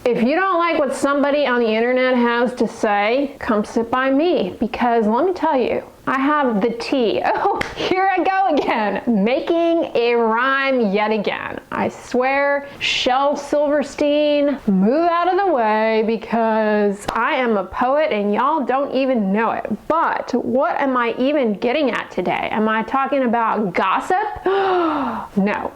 If you don't like what somebody on the internet has to say, come sit by me, because let me tell you, I have the tea. Oh, here I go again, making a rhyme yet again. I swear, Shel Silverstein, move out of the way, because I am a poet and y'all don't even know it. But what am I even getting at today? Am I talking about gossip? No.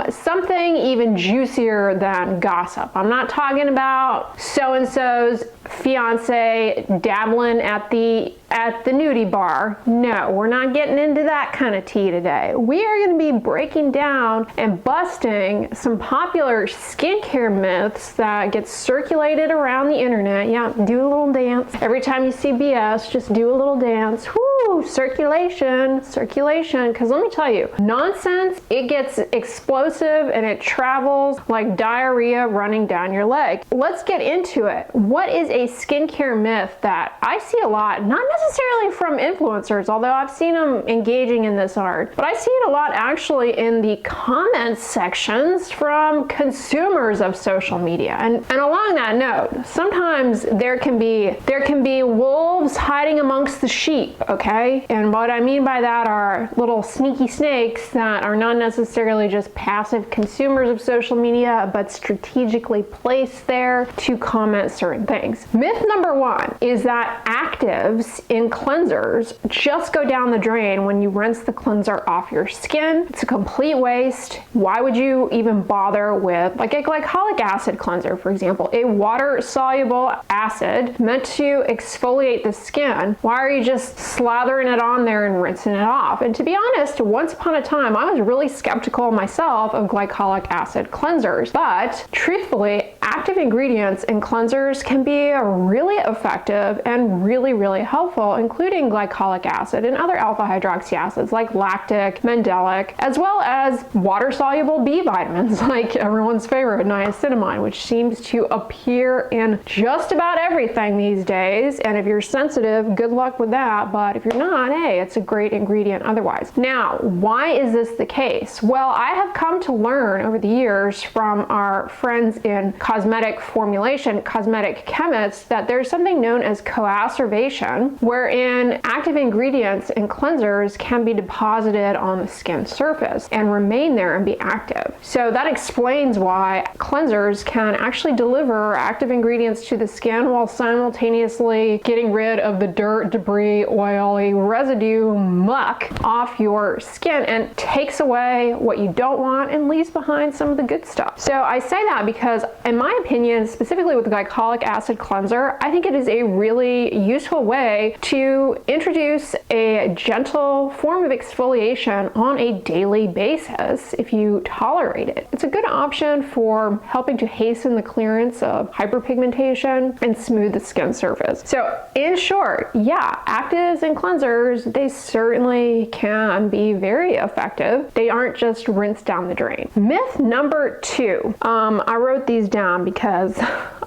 Something even juicier than gossip. I'm not talking about so-and-so's fiance dabbling at the nudie bar. No, we're not getting into that kind of tea today. We are going to be breaking down and busting some popular skincare myths that get circulated around the internet. Yeah, do a little dance. Every time you see BS, just do a little dance. Woo, circulation, because let me tell you, nonsense, it gets explosive and it travels like diarrhea running down your leg. Let's get into it. What is a skincare myth that I see a lot, not necessarily from influencers, although I've seen them engaging in this art, but I see it a lot actually in the comments sections from consumers of social media. And along that note, sometimes there can be wolves hiding amongst the sheep, okay? And what I mean by that are little sneaky snakes that are not necessarily just passive consumers of social media, but strategically placed there to comment certain things. Myth number one is that actives in cleansers just go down the drain when you rinse the cleanser off your skin. It's a complete waste. Why would you even bother with like a glycolic acid cleanser, for example, a water-soluble acid meant to exfoliate the skin? Why are you just slathering it on there and rinsing it off? And to be honest, once upon a time, I was really skeptical myself of glycolic acid cleansers, but truthfully, active ingredients in cleansers can be really effective and really, really helpful, including glycolic acid and other alpha hydroxy acids like lactic, mandelic, as well as water-soluble B vitamins like everyone's favorite niacinamide, which seems to appear in just about everything these days. And if you're sensitive, good luck with that. But if you're not, hey, it's a great ingredient otherwise. Now, why is this the case? Well, I have come to learn over the years from our friends in cosmetic formulation, cosmetic chemists, that there's something known as coacervation, wherein active ingredients in cleansers can be deposited on the skin surface and remain there and be active. So that explains why cleansers can actually deliver active ingredients to the skin while simultaneously getting rid of the dirt, debris, oily residue, muck off your skin and takes away what you don't want and leaves behind some of the good stuff. So I say that because, in my opinion, specifically with the glycolic acid cleanser, I think it is a really useful way to introduce a gentle form of exfoliation on a daily basis if you tolerate it. It's a good option for helping to hasten the clearance of hyperpigmentation and smooth the skin surface. So in short, yeah, actives and cleansers, they certainly can be very effective. They aren't just rinsed down the drain. Myth number two. I wrote these down because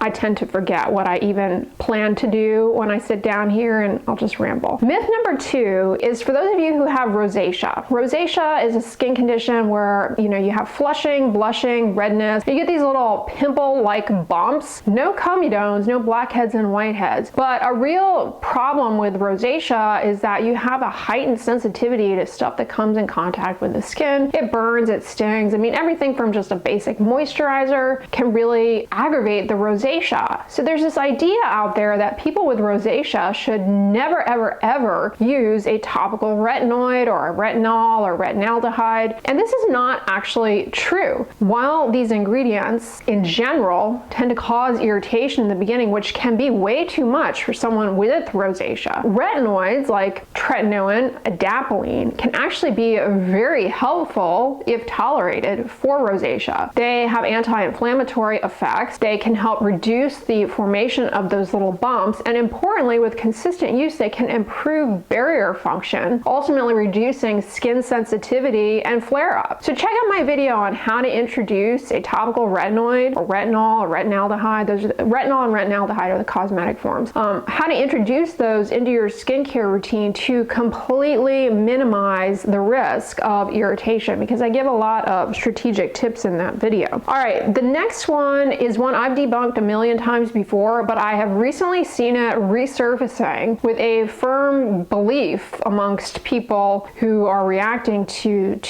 I tend to forget what I even plan to do when I sit down here, and I'll just ramble. Myth number two is for those of you who have rosacea. Rosacea is a skin condition where, you know, you have flushing, blushing, redness. You get these little pimple-like bumps. No comedones, no blackheads and whiteheads. But a real problem with rosacea is that you have a heightened sensitivity to stuff that comes in contact with the skin. It burns, it stings. I mean, everything from just a basic moisturizer can really aggravate the rosacea. So there's this idea out there that people with rosacea should never, ever, ever use a topical retinoid or a retinol or retinaldehyde. And this is not actually true. While these ingredients in general tend to cause irritation in the beginning, which can be way too much for someone with rosacea, retinoids like tretinoin, adapalene can actually be very helpful if tolerated for rosacea. They have anti-inflammatory effects. They can help reduce the formation of those little bumps, and importantly, with consistent use, they can improve barrier function, ultimately reducing skin sensitivity and flare-up. So check out my video on how to introduce a topical retinoid or retinol or retinaldehyde. Retinol and retinaldehyde are the cosmetic forms. How to introduce those into your skincare routine to completely minimize the risk of irritation, because I give a lot of strategic tips in that video. All right, the next one is one I've debunked a million times before, but I have recently seen it resurfacing with a firm belief amongst people who are reacting to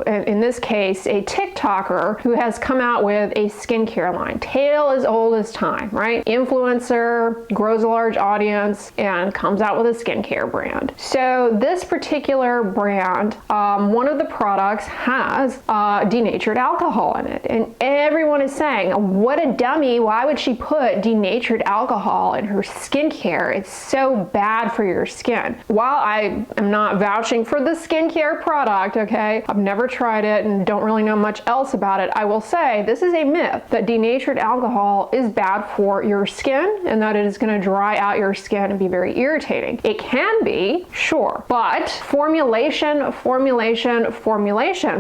in this case, a TikToker who has come out with a skincare line. Tale as old as time, right? Influencer, grows a large audience, and comes out with a skincare brand. So this particular brand, one of the products has denatured alcohol in it. And everyone is saying, what a dummy, why would she put denatured alcohol in her skincare? It's so bad for your skin. While I am not vouching for the skincare product, okay, I've never tried it and don't really know much else about it, I will say this is a myth that denatured alcohol is bad for your skin and that it is going to dry out your skin and be very irritating. It can be, sure, but formulation,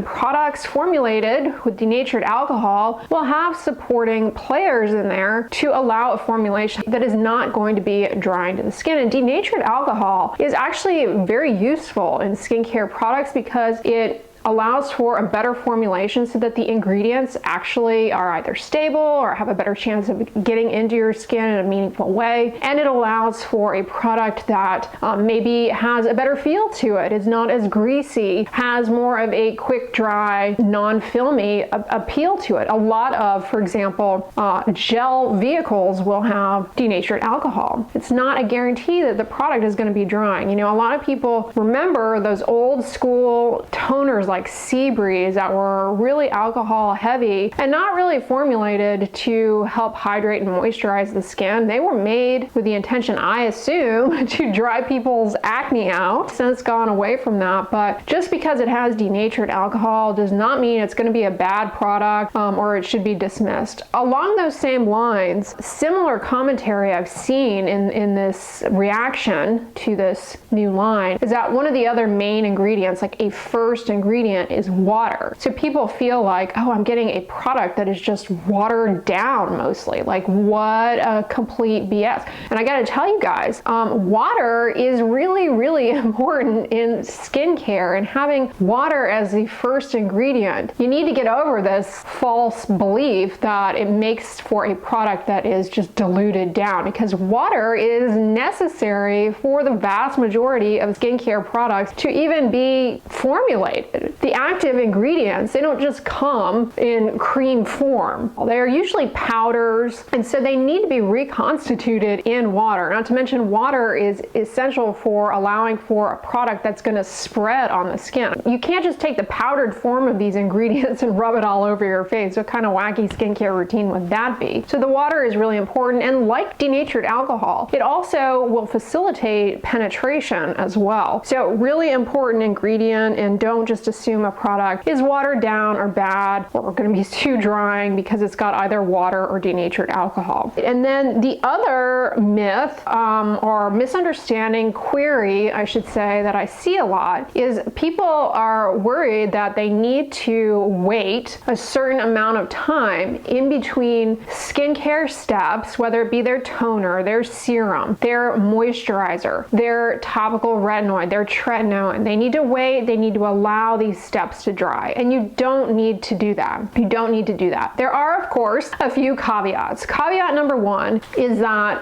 products formulated with denatured alcohol will have supporting players in there to allow a formulation that is not going to be drying to the skin. And denatured alcohol is actually very useful in skincare products because it allows for a better formulation so that the ingredients actually are either stable or have a better chance of getting into your skin in a meaningful way. And it allows for a product that maybe has a better feel to it, is not as greasy, has more of a quick dry, non-filmy appeal to it. A lot of, for example, gel vehicles will have denatured alcohol. It's not a guarantee that the product is going to be drying. You know, a lot of people remember those old school toners like Sea Breeze that were really alcohol heavy and not really formulated to help hydrate and moisturize the skin. They were made with the intention, I assume, to dry people's acne out. Since gone away from that, but just because it has denatured alcohol does not mean it's going to be a bad product or it should be dismissed. Along those same lines, similar commentary I've seen in this reaction to this new line is that one of the other main ingredients, like a first ingredient, is water. So people feel like, oh, I'm getting a product that is just watered down mostly. Like, what a complete BS. And I gotta tell you guys, water is really, really important in skincare, and having water as the first ingredient, you need to get over this false belief that it makes for a product that is just diluted down, because water is necessary for the vast majority of skincare products to even be formulated. The active ingredients, they don't just come in cream form. They're usually powders, and so they need to be reconstituted in water. Not to mention, water is essential for allowing for a product that's going to spread on the skin. You can't just take the powdered form of these ingredients and rub it all over your face. What kind of wacky skincare routine would that be? So the water is really important, and like denatured alcohol, it also will facilitate penetration as well. So really important ingredient, and don't just assume a product is watered down or bad or going to be too drying because it's got either water or denatured alcohol. And then the other myth or misunderstanding, query, I should say, that I see a lot is people are worried that they need to wait a certain amount of time in between skincare steps, whether it be their toner, their serum, their moisturizer, their topical retinoid, their tretinoin. They need to wait, they need to allow these steps to dry, and you don't need to do that. You don't need to do that. There are, of course, a few caveats. Caveat number one is that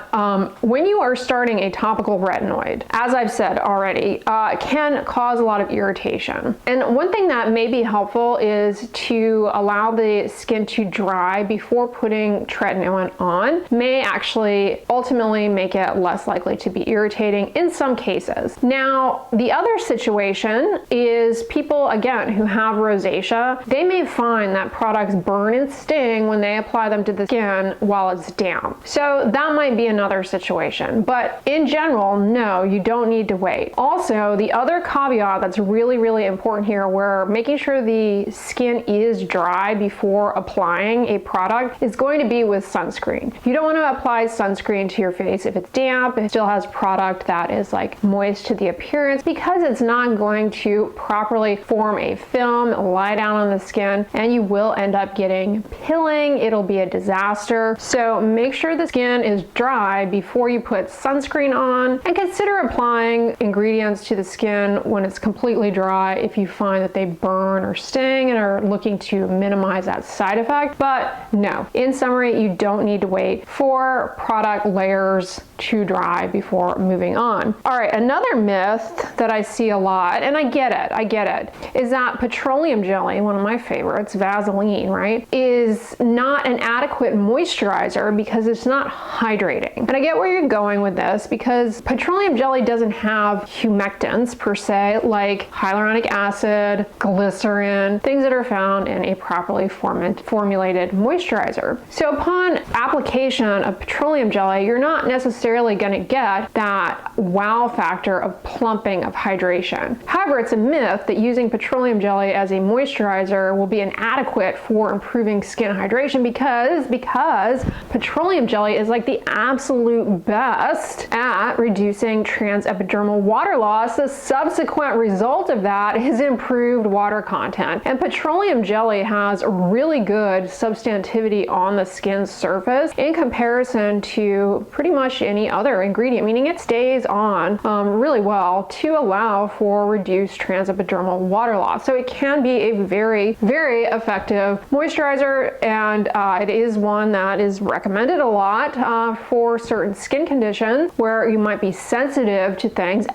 when you are starting a topical retinoid, as I've said already, can cause a lot of irritation. And one thing that may be helpful is to allow the skin to dry before putting tretinoin on. May actually ultimately make it less likely to be irritating in some cases. Now, the other situation is people, again, who have rosacea. They may find that products burn and sting when they apply them to the skin while it's down. So that might be another situation. But in general, no, you don't need to wait. Also, the other caveat that's really, really important here, where making sure the skin is dry before applying a product, is going to be with sunscreen. You don't want to apply sunscreen to your face if it's damp, it still has product that is like moist to the appearance, because it's not going to properly form form a film, lie down on the skin, and you will end up getting pilling. It'll be a disaster. So make sure the skin is dry before you put sunscreen on, and consider applying ingredients to the skin when it's completely dry if you find that they burn or sting and are looking to minimize that side effect. But no, in summary, you don't need to wait for product layers to dry before moving on. All right, another myth that I see a lot, and I get it, is that petroleum jelly, one of my favorites, Vaseline, right, is not an adequate moisturizer because it's not hydrating. And I get where you're going with this, because petroleum jelly doesn't have humectants per se, like hyaluronic acid, glycerin, things that are found in a properly formulated moisturizer. So upon application of petroleum jelly, you're not necessarily going to get that wow factor of plumping of hydration. However, it's a myth that using petroleum jelly as a moisturizer will be inadequate for improving skin hydration, because petroleum jelly is like the absolute best at reducing transepidermal water loss. The subsequent result of that is improved water content. And petroleum jelly has really good substantivity on the skin's surface in comparison to pretty much any other ingredient, meaning it stays on really well to allow for reduced transepidermal water loss. So it can be a very, very effective moisturizer, and it is one that is recommended a lot for certain skin conditions where you might be sensitive to things.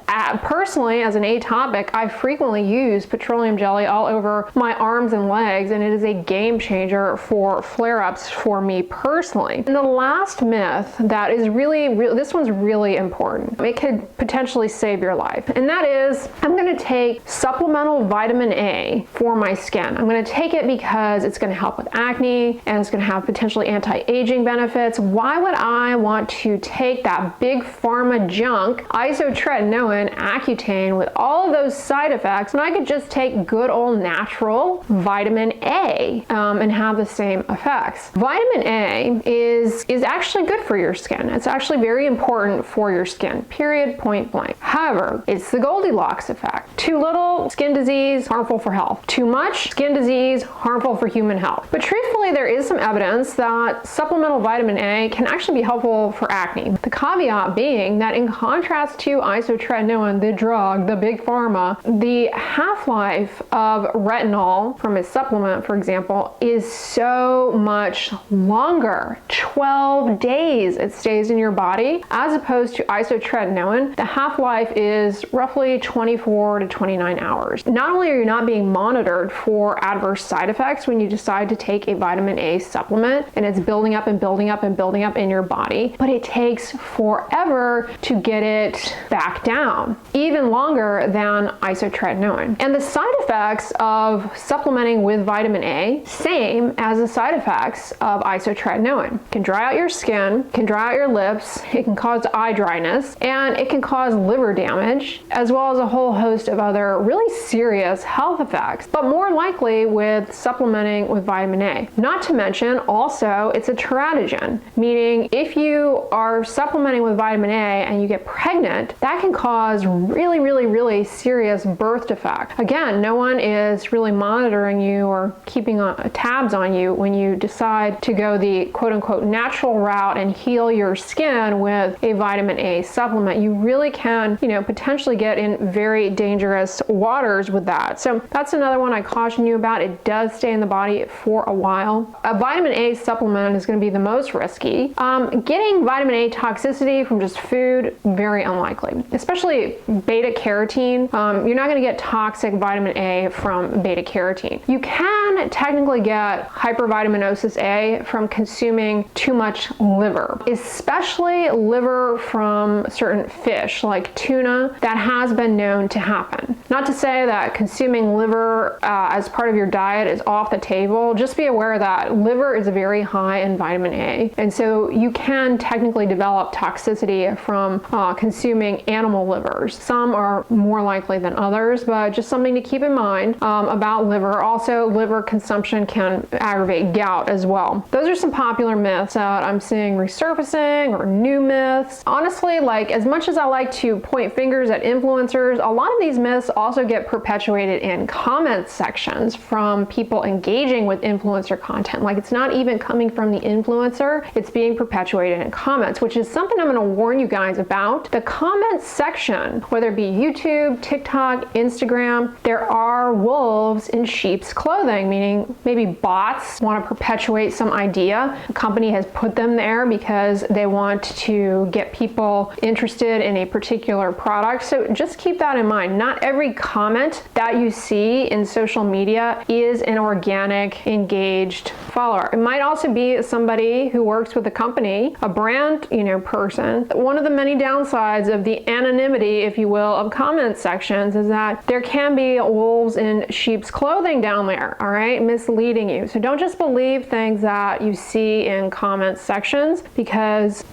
Personally, as an atopic, I frequently use petroleum jelly all over my arms and legs, and it is a game changer for flare-ups for me personally. And the last myth that is really, this one's really important. It could potentially save your life, and that is, I'm going to take supplemental vitamin A for my skin. I'm going to take it because it's going to help with acne and it's going to have potentially anti-aging benefits. Why would I want to take that big pharma junk, isotretinoin, Accutane, with all of those side effects, when I could just take good old natural vitamin A and have the same effects? Vitamin A is actually good for your skin. It's actually very important for your skin, period, point blank. However, it's the Goldilocks effect. Too little, skin disease, harmful for health. Too much, skin disease, harmful for human health. But truthfully, there is some evidence that supplemental vitamin A can actually be helpful for acne. The caveat being that in contrast to isotretinoin, the drug, the big pharma, the half-life of retinol from a supplement, for example, is so much longer. 12 days it stays in your body, as opposed to isotretinoin. The half-life is roughly 24 to 29 hours. Not only are you not being monitored for adverse side effects when you decide to take a vitamin A supplement and it's building up and building up and building up in your body, but it takes forever to get it back down, even longer than isotretinoin. And the side effects of supplementing with vitamin A, same as the side effects of isotretinoin. It can dry out your skin, can dry out your lips, it can cause eye dryness, and it can cause liver damage, as well as a whole host of other really serious health effects, but more likely with supplementing with vitamin A. Not to mention, also, it's a teratogen, meaning if you are supplementing with vitamin A and you get pregnant, that can cause really, really, really serious birth defect. Again, no one is really monitoring you or keeping tabs on you when you decide to go the quote-unquote natural route and heal your skin with a vitamin A supplement. You really can, potentially get in very dangerous waters with that. So that's another one I caution you about. It does stay in the body for a while. A vitamin A supplement is going to be the most risky. Getting vitamin A toxicity from just food, very unlikely. Especially beta carotene. You're not going to get toxic vitamin A from beta carotene. You can technically get hypervitaminosis A from consuming too much liver, especially liver from certain fish like tuna. That has been known to happen. Not to say that consuming liver as part of your diet is off the table. Just be aware that liver is very high in vitamin A, and so you can technically develop toxicity from consuming animal livers. Some are more likely than others, but just something to keep in mind about liver. Also, liver consumption can aggravate gout as well. Those are some popular myths that I'm seeing resurfacing, or new myths. Honestly, like, as much as I like to point fingers at influencers, a lot of these myths also get perpetuated perpetuated in comment sections from people engaging with influencer content. Like, it's not even coming from the influencer, it's being perpetuated in comments, which is something I'm going to warn you guys about. The comment section, whether it be YouTube, TikTok, Instagram, there are wolves in sheep's clothing, meaning maybe bots want to perpetuate some idea. A company has put them there because they want to get people interested in a particular product. So just keep that in mind. Not every comment that you see in social media is an organic, engaged follower. It might also be somebody who works with a company, a brand, person. One of the many downsides of the anonymity, if you will, of comment sections is that there can be wolves in sheep's clothing down there, all right, misleading you. So don't just believe things that you see in comment sections, because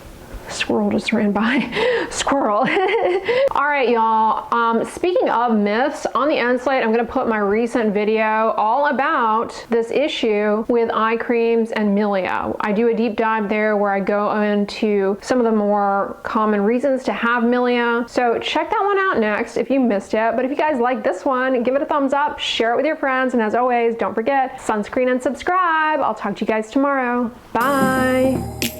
squirrel just ran by. Squirrel. All right, y'all. Speaking of myths, on the end slate, I'm going to put my recent video all about this issue with eye creams and milia. I do a deep dive there where I go into some of the more common reasons to have milia. So check that one out next if you missed it. But if you guys like this one, give it a thumbs up, share it with your friends, and as always, don't forget, sunscreen and subscribe. I'll talk to you guys tomorrow. Bye.